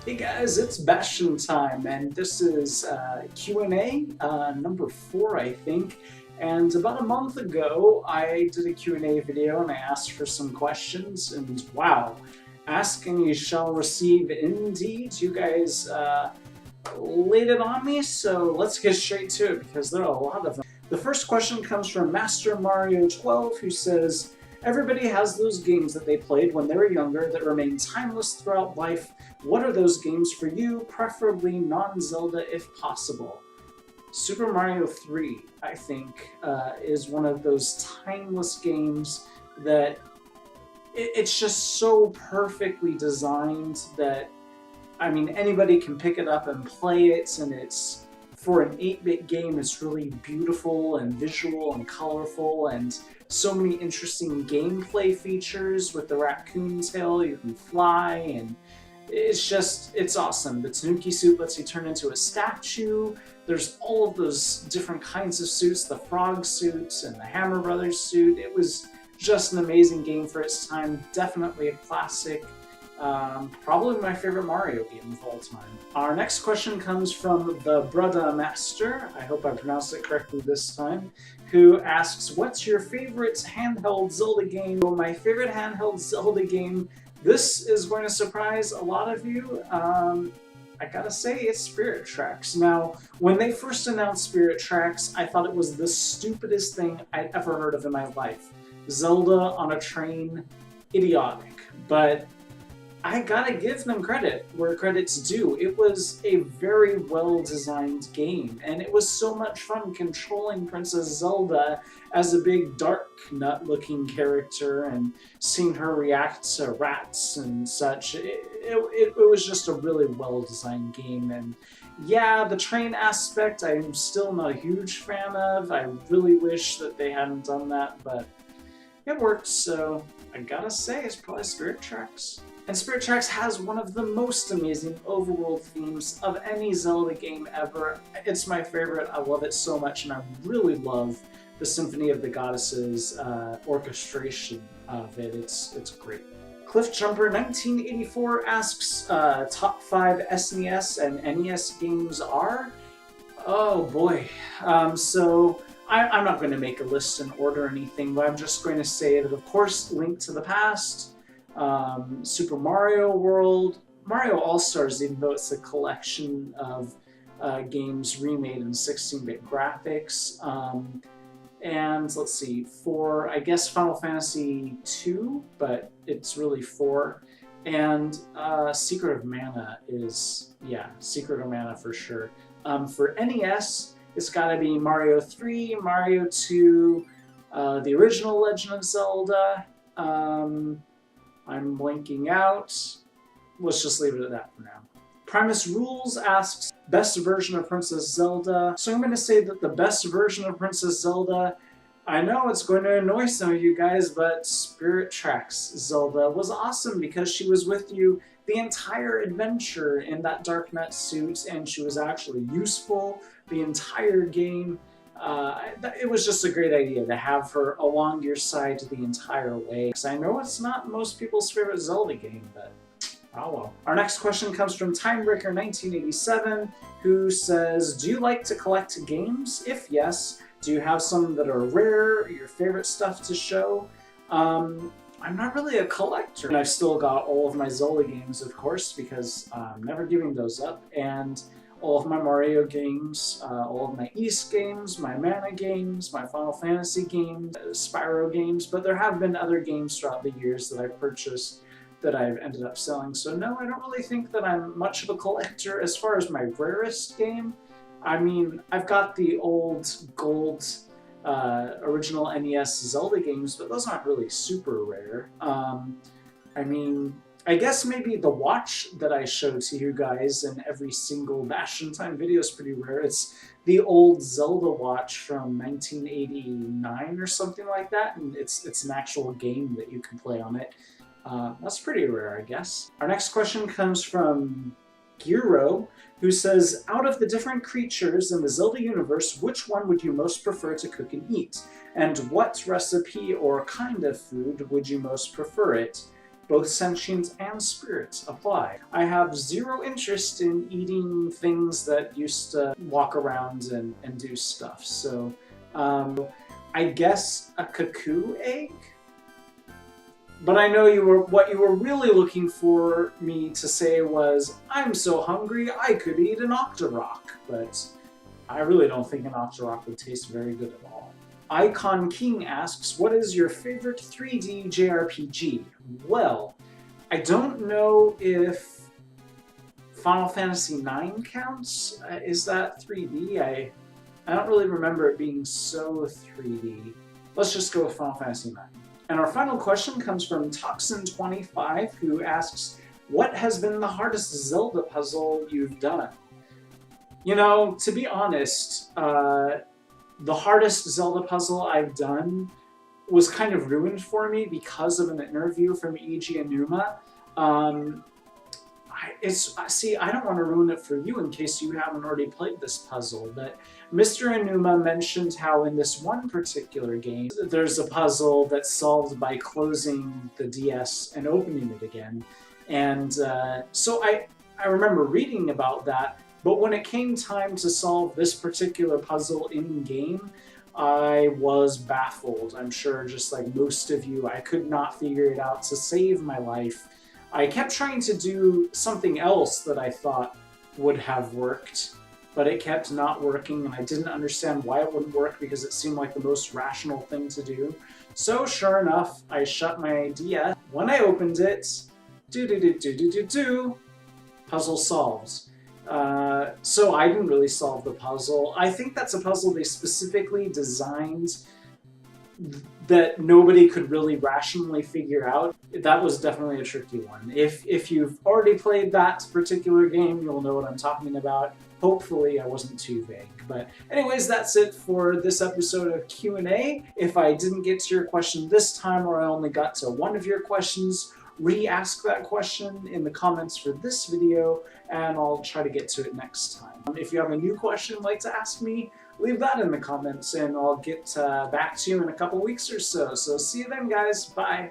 Hey guys, it's Bastian time, and this is Q&A number 4, I think. And about a month ago, I did a Q&A video and I asked for some questions, and wow, ask and you shall receive indeed. You guys laid it on me, so let's get straight to it because there are a lot of them. The first question comes from MasterMarioXII, who says, everybody has those games that they played when they were younger that remain timeless throughout life. What are those games for you, preferably non-Zelda if possible? Super Mario 3, I think, is one of those timeless games that it's just so perfectly designed that, I mean, anybody can pick it up and play it, and it's, for an 8-bit game, it's really beautiful and visual and colorful, and so many interesting gameplay features with the raccoon tail. You can fly, and it's awesome. The Tanuki suit lets you turn into a statue. There's all of those different kinds of suits, the frog suits and the Hammer Brothers suit. It was just an amazing game for its time. Definitely a classic. Probably my favorite Mario game of all time. Our next question comes from TheBruddamaster, I hope I pronounced it correctly this time, who asks, what's your favorite handheld Zelda game? Well, my favorite handheld Zelda game, this is going to surprise a lot of you. I gotta say, it's Spirit Tracks. Now, when they first announced Spirit Tracks, I thought it was the stupidest thing I'd ever heard of in my life. Zelda on a train, idiotic. But I gotta give them credit where credit's due. It was a very well-designed game, and it was so much fun controlling Princess Zelda as a big dark nut-looking character and seeing her react to rats and such. It was just a really well-designed game, and yeah, the train aspect I'm still not a huge fan of. I really wish that they hadn't done that, but it worked, so I gotta say it's probably Spirit Tracks. And Spirit Tracks has one of the most amazing overworld themes of any Zelda game ever. It's my favorite, I love it so much, and I really love the Symphony of the Goddesses orchestration of it. It's great. Cliffjumper 1984 asks, top 5 SNES and NES games are? Oh boy. So I'm not going to make a list in order or anything, but I'm just going to say that, of course, Link to the Past, Super Mario World, Mario All-Stars, even though it's a collection of games remade in 16-bit graphics, and let's see, 4, I guess Final Fantasy II, but it's really 4, and Secret of Mana is, yeah, Secret of Mana for sure. For NES, it's gotta be Mario 3, Mario 2, the original Legend of Zelda. I'm blanking out. Let's just leave it at that for now. Primus Rulz asks, best version of Princess Zelda. So I'm going to say that the best version of Princess Zelda, I know it's going to annoy some of you guys, but Spirit Tracks Zelda was awesome because she was with you the entire adventure in that Dark Knight suit, and she was actually useful the entire game. It was just a great idea to have her along your side the entire way. Because I know it's not most people's favorite Zelda game, but oh well. Our next question comes from Timebreaker1987, who says, do you like to collect games? If yes, do you have some that are rare, your favorite stuff to show? I'm not really a collector. And I've still got all of my Zelda games, of course, because I'm never giving those up. And all of my Mario games, all of my East games, my Mana games, my Final Fantasy games, Spyro games, but there have been other games throughout the years that I've purchased that I've ended up selling. So no, I don't really think that I'm much of a collector. As far as my rarest game, I mean, I've got the old gold original NES Zelda games, but those aren't really super rare. I mean, I guess maybe the watch that I show to you guys in every single BastianTime video is pretty rare. It's the old Zelda watch from 1989 or something like that, and it's an actual game that you can play on it. That's pretty rare, I guess. Our next question comes from Gyyrro, who says, out of the different creatures in the Zelda universe, which one would you most prefer to cook and eat? And what recipe or kind of food would you most prefer it? Both sentience and spirits apply. I have zero interest in eating things that used to walk around and do stuff. So I guess a cuckoo egg? But I know what you were really looking for me to say was, I'm so hungry I could eat an Octorok. But I really don't think an Octorok would taste very good at all. iKhanKing asks, what is your favorite 3D JRPG? Well, I don't know if Final Fantasy IX counts. Is that 3D? I don't really remember it being so 3D. Let's just go with Final Fantasy IX. And our final question comes from Toxin25, who asks, what has been the hardest Zelda puzzle you've done? You know, to be honest, the hardest Zelda puzzle I've done was kind of ruined for me because of an interview from E.G. Aonuma. See, I don't want to ruin it for you in case you haven't already played this puzzle, but Mr. Aonuma mentioned how in this one particular game, there's a puzzle that's solved by closing the DS and opening it again. And so I remember reading about that, but when it came time to solve this particular puzzle in-game, I was baffled. I'm sure just like most of you, I could not figure it out to save my life. I kept trying to do something else that I thought would have worked, but it kept not working, and I didn't understand why it wouldn't work because it seemed like the most rational thing to do. So sure enough, I shut my DS. When I opened it, puzzle solved. So I didn't really solve the puzzle. I think that's a puzzle they specifically designed that nobody could really rationally figure out. That was definitely a tricky one. If you've already played that particular game, you'll know what I'm talking about. Hopefully I wasn't too vague. But anyways, that's it for this episode of Q&A. If I didn't get to your question this time, or I only got to one of your questions, re-ask that question in the comments for this video, and I'll try to get to it next time. If you have a new question you'd like to ask me, leave that in the comments, and I'll get back to you in a couple weeks or so. So see you then, guys. Bye.